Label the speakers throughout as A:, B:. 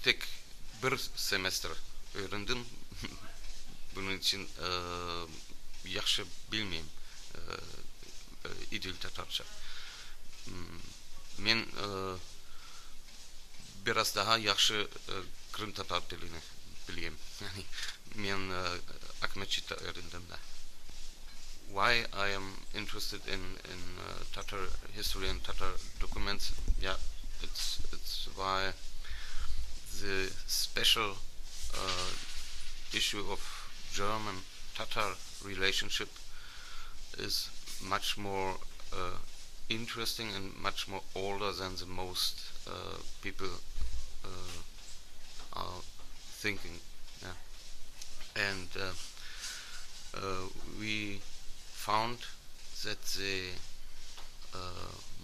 A: tek bir semestr öğrendim. Bunun için yaxşı bilmeyim idil tatarça. Men biraz daha yaxşı Kırım tatar dilini bileyim. Yani men Akmetçi öğrendim de. Why I am interested in Tatar history and Tatar documents? Yeah, it's why the special issue of German Tatar relationship is much more interesting and much more older than the most people are thinking. Yeah. And we found that the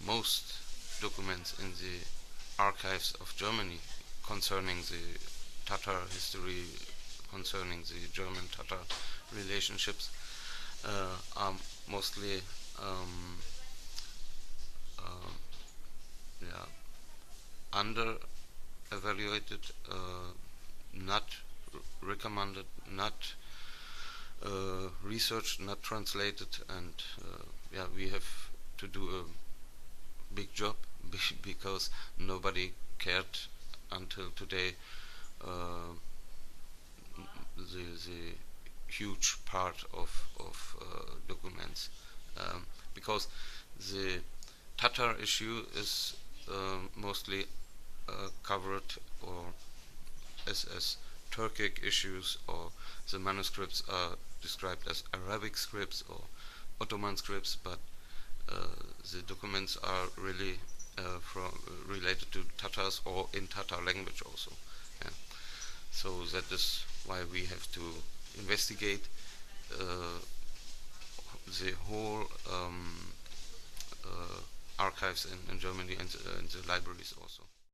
A: most documents in the archives of Germany concerning the Tatar history, concerning the German-Tatar relationships, are mostly under-evaluated, not recommended, not researched, not translated, and yeah, we have to do a big job because nobody cared until today the huge part of documents, because the Tatar issue is mostly covered or as Turkic issues, or the manuscripts are described as Arabic scripts or Ottoman scripts, but the documents are really related to Tatars or in Tatar language also. Yeah. So that is why we have to investigate the whole archives in Germany and the libraries also.